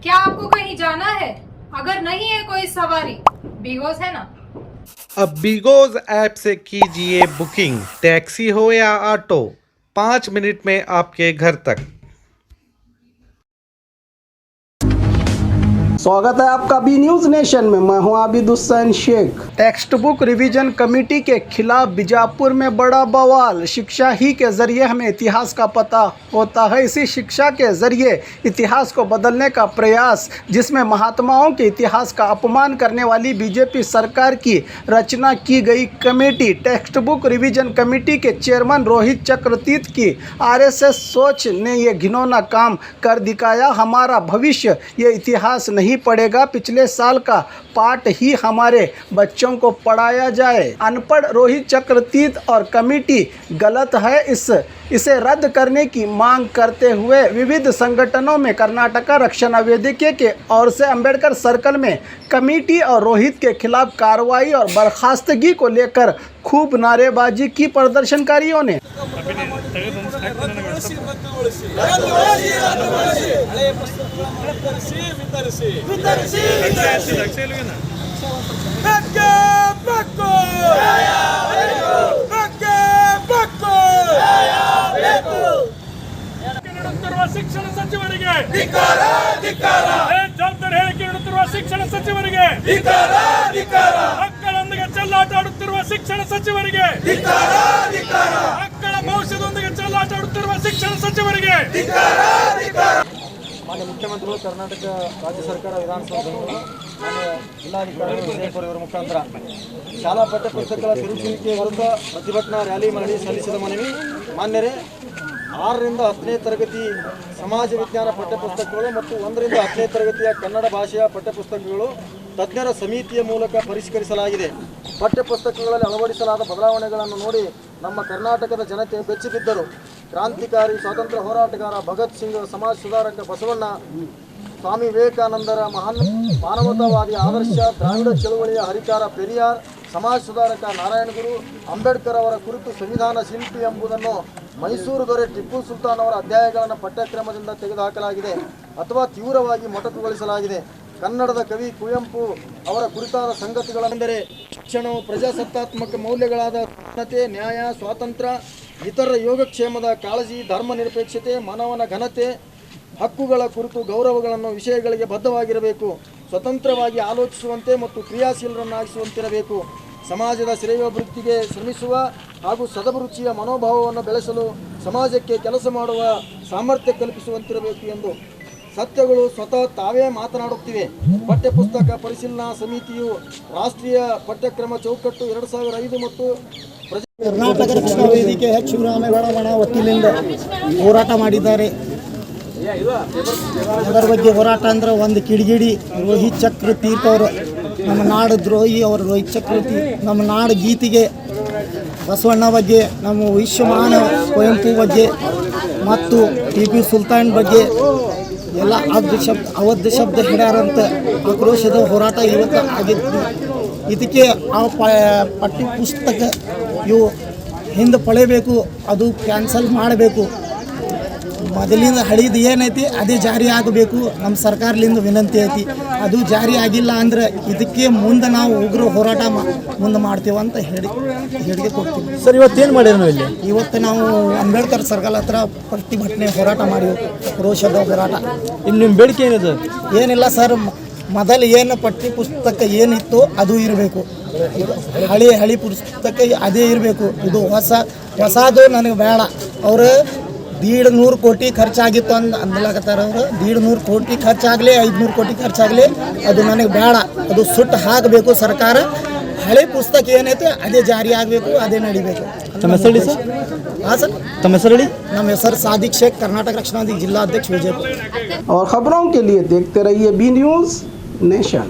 क्या आपको कहीं जाना है? अगर नहीं है कोई सवारी, बिगोस है ना। अब बिगोज ऐप से कीजिए बुकिंग, टैक्सी हो या ऑटो, 5 मिनट में आपके घर तक। स्वागत है आपका बी न्यूज नेशन में। मैं हूं Abid Hussain Shaikh. Text book revision committee के खिलाफ बीजापुर में बड़ा बवाल। शिक्षा ही के जरिए हमें इतिहास का पता होता है, इसी शिक्षा के जरिए इतिहास को बदलने का प्रयास, जिसमें महात्माओं के इतिहास का अपमान करने वाली बीजेपी सरकार की रचना की गई committee text book revision committee के चेयरमैन रोहित चक्रतीर्थ की आरएसएस सोच ने ये घिनौना काम कर दिखाया। हमारा भविष्य ये इतिहास नहीं पढ़ेगा, पिछले साल का पाठ ही हमारे बच्चों को पढ़ाया जाए। अनपढ़ रोहित चक्रतीर्थ और कमेटी गलत है, इसे रद्द करने की मांग करते हुए विविध संगठनों में कर्नाटका रक्षण वेदिके के ओर से अंबेडकर सर्कल में कमेटी और रोहित के खिलाफ कार्रवाई और बर्खास्तगी को लेकर खूब नारेबाजी की प्रदर्शनकारियों ने। ಶಿಕ್ಷಣ ಸಚಿವರಿಗೆ ಜವಾಬ್ದಾರಿ ಹೇಳಿಕೆ ನೀಡುತ್ತಿರುವ ಶಿಕ್ಷಣ ಸಚಿವರಿಗೆ ಮಕ್ಕಳೊಂದಿಗೆ ಚೆಲ್ಲಾಟ ಆಡುತ್ತಿರುವ ಶಿಕ್ಷಣ ಸಚಿವರಿಗೆ ಮಕ್ಕಳ ಭವಿಷ್ಯದೊಂದಿಗೆ ಚೆಲ್ಲಾಟ ಆಡುತ್ತಿರುವ ಶಿಕ್ಷಣ ಸಚಿವರಿಗೆ ಮಾನ್ಯ ಮುಖ್ಯಮಂತ್ರಿಗಳು ಕರ್ನಾಟಕ ರಾಜ್ಯ ಸರ್ಕಾರ ವಿಧಾನಸೌಧದಲ್ಲಿ ಮಾನ್ಯ ಜಿಲ್ಲಾಧಿಕಾರಿ ವಿಜಯಪುರ ಇವರ ಮುಖಾಂತರ ಶಾಲಾ ಪಠ್ಯಪುಸ್ತಕಗಳ ತಿರುಚುವಿಕೆ ವಿರುದ್ಧ ಪ್ರತಿಭಟನಾ ರ್ಯಾಲಿ ಮಾಡಿ ಸಲ್ಲಿಸಿದ ಮನವಿ. ಮಾನ್ಯರೇ, 6ರಿಂದ 10ನೇ ತರಗತಿ ಸಮಾಜ ವಿಜ್ಞಾನ ಪಠ್ಯಪುಸ್ತಕಗಳು ಮತ್ತು 1ರಿಂದ 10ನೇ ತರಗತಿಯ ಕನ್ನಡ ಭಾಷೆಯ ಪಠ್ಯಪುಸ್ತಕಗಳು ತಜ್ಞರ ಸಮಿತಿಯ ಮೂಲಕ ಪರಿಷ್ಕರಿಸಲಾಗಿದೆ. ಪಠ್ಯಪುಸ್ತಕಗಳಲ್ಲಿ ಅಳವಡಿಸಲಾದ ಬದಲಾವಣೆಗಳನ್ನು ನೋಡಿ ನಮ್ಮ ಕರ್ನಾಟಕದ ಜನತೆ ಬೆಚ್ಚಿಬಿದ್ದರು. ಕ್ರಾಂತಿಕಾರಿ ಸ್ವಾತಂತ್ರ್ಯ ಹೋರಾಟಗಾರ ಭಗತ್ ಸಿಂಗ್, ಸಮಾಜ ಸುಧಾರಕ ಬಸವಣ್ಣ, ಸ್ವಾಮಿ ವಿವೇಕಾನಂದರ ಮಹಾನ್ ಮಾನವತಾವಾದಿ ಆದರ್ಶ, ದ್ರಾವಿಡ ಚಳುವಳಿಯ ಹರಿಕಾರ ಪೆರಿಯಾರ್, ಸಮಾಜ ಸುಧಾರಕ ನಾರಾಯಣಗುರು, ಅಂಬೇಡ್ಕರ್ ಅವರ ಕುರಿತು ಸಂವಿಧಾನ ಶಿಲ್ಪಿ ಎಂಬುದನ್ನು ಮೈಸೂರು ದೊರೆ ಟಿಪ್ಪು ಸುಲ್ತಾನ್ ಅವರ ಅಧ್ಯಾಯಗಳನ್ನು ಪಠ್ಯಕ್ರಮದಿಂದ ತೆಗೆದುಹಾಕಲಾಗಿದೆ ಅಥವಾ ತೀವ್ರವಾಗಿ ಮೊಟಕುಗೊಳಿಸಲಾಗಿದೆ. ಕನ್ನಡದ ಕವಿ ಕುವೆಂಪು ಅವರ ಕುರಿತಾದ ಸಂಗತಿಗಳೆಂದರೆ ಶಿಕ್ಷಣವು ಪ್ರಜಾಸತ್ತಾತ್ಮಕ ಮೌಲ್ಯಗಳಾದ ಘನತೆ, ನ್ಯಾಯ, ಸ್ವಾತಂತ್ರ್ಯ, ಇತರ ಯೋಗಕ್ಷೇಮದ ಕಾಳಜಿ, ಧರ್ಮ ನಿರಪೇಕ್ಷತೆ, ಮಾನವನ ಘನತೆ, ಹಕ್ಕುಗಳ ಕುರಿತು ಗೌರವಗಳನ್ನು ವಿಷಯಗಳಿಗೆ ಬದ್ಧವಾಗಿರಬೇಕು. ಸ್ವತಂತ್ರವಾಗಿ ಆಲೋಚಿಸುವಂತೆ ಮತ್ತು ಕ್ರಿಯಾಶೀಲರನ್ನಾಗಿಸುವಂತಿರಬೇಕು. ಸಮಾಜದ ಶ್ರೇಯೋಭಿವೃದ್ಧಿಗೆ ಶ್ರಮಿಸುವ ಹಾಗೂ ಸದಭಿರುಚಿಯ ಮನೋಭಾವವನ್ನು ಬೆಳೆಸಲು ಸಮಾಜಕ್ಕೆ ಕೆಲಸ ಮಾಡುವ ಸಾಮರ್ಥ್ಯ ಕಲ್ಪಿಸುವಂತಿರಬೇಕು ಎಂದು ಸತ್ಯಗಳು ಸ್ವತಃ ತಾವೇ ಮಾತನಾಡುತ್ತಿವೆ. ಪಠ್ಯಪುಸ್ತಕ ಪರಿಶೀಲನಾ ಸಮಿತಿಯು ರಾಷ್ಟ್ರೀಯ ಪಠ್ಯಕ್ರಮ ಚೌಕಟ್ಟು 2005 ಮತ್ತು ಕರ್ನಾಟಕ ರಕ್ಷಣಾ ವೇದಿಕೆ ಶಿವರಾಮೇಗೌಡ ಬಣ ವತಿಯಿಂದ ಹೋರಾಟ ಮಾಡಿದ್ದಾರೆ. ಅದರ ಬಗ್ಗೆ ಹೋರಾಟ ಅಂದ್ರೆ ಒಂದು ಕಿಡಿಗಿಡಿ ರೋಹಿತ್ ಚಕ್ರತೀರ್ಥ ಅವರು, ನಮ್ಮ ನಾಡು ದ್ರೋಹಿ ಅವರು ರೋಹಿತ್ ಚಕ್ರತೀರ್ಥ, ನಮ್ಮ ನಾಡು ಗೀತೆಗೆ ಬಸವಣ್ಣ ಬಗ್ಗೆ, ನಮ್ಮ ವಿಶ್ವಮಾನ ಕುವೆಂಪು ಬಗ್ಗೆ ಮತ್ತು ಟಿಪ್ಪು ಸುಲ್ತಾನ್ ಬಗ್ಗೆ ಎಲ್ಲ ಅವಧ್ಯ ಶಬ್ದ ಹಿಡ್ಯಾರಂತ ಆಕ್ರೋಶದ ಹೋರಾಟ ಇವತ್ತು ಆಗಿದ್ದು. ಇದಕ್ಕೆ ಆ ಪಠ್ಯ ಪುಸ್ತಕ ಇವು ಹಿಂದೆ ಪಳೆಯಬೇಕು, ಅದು ಕ್ಯಾನ್ಸಲ್ ಮಾಡಬೇಕು. ಮೊದಲಿಂದ ಹಳಿದು ಏನೈತಿ ಅದೇ ಜಾರಿ ಆಗಬೇಕು. ನಮ್ಮ ಸರ್ಕಾರದಿಂದ ವಿನಂತಿ ಐತಿ. ಅದು ಜಾರಿ ಆಗಿಲ್ಲ ಅಂದ್ರೆ ಇದಕ್ಕೆ ಮುಂದೆ ನಾವು ಉಗ್ರ ಹೋರಾಟ ಮುಂದೆ ಮಾಡ್ತೀವಿ ಅಂತ ಹೇಳಿಕೆ ಕೊಡ್ತೀವಿ. ಸರ್, ಇವತ್ತೇನು ಮಾಡಿದ್ರು ಇಲ್ಲಿ? ಇವತ್ತು ನಾವು ಅಂಬೇಡ್ಕರ್ ಸರ್ಕಲ್ ಹತ್ರ ಪ್ರತಿಭಟನೆ ಹೋರಾಟ ಮಾಡಿವಿ, ರೋಷದ ಹೋರಾಟ. ಇಲ್ಲಿ ನಿಮ್ಮ ಬೇಡಿಕೆ ಏನಿದೆ? ಏನಿಲ್ಲ ಸರ್, ಮೊದಲು ಏನು ಪಠ್ಯ ಪುಸ್ತಕ ಏನಿತ್ತು ಅದು ಇರಬೇಕು. ಹಳಿ ಪುಸ್ತಕ ಅದೇ ಇರಬೇಕು. ಇದು ಹೊಸದು ನನಗೆ ಬೇಡ. ಅವರು 150 ಕೋಟಿ ಖರ್ಚಾಗಿತ್ತು ಅಂದಲಾಗತ್ತಾರ. ಅವರು 150 ಕೋಟಿ ಖರ್ಚಾಗಲಿ 500 ಕೋಟಿ ಖರ್ಚಾಗಲಿ ಅದು ನನಗೆ ಬೇಡ. ಅದು ಸುಟ್ಟು ಹಾಕಬೇಕು ಸರ್ಕಾರ. ಹಳೆ ಪುಸ್ತಕ ಏನೈತೆ ಅದೇ ಜಾರಿ ಆಗಬೇಕು, ಅದೇ ನಡಿಬೇಕು. ತಮ್ಮ ಹೆಸರು ಹೇಳಿ ಸರ್? ಹಾಂ ಸರ್, ತಮ್ಮ ಹೆಸರು ಹೇಳಿ? ನಮ್ಮ ಹೆಸರು ಸಾದಿಕ್ शेख, कर्नाटक रक्षणा वेदिके जिला अध्यक्ष विजयपुर। और खबरों के लिए देखते रहिए बी न्यूज नेशन।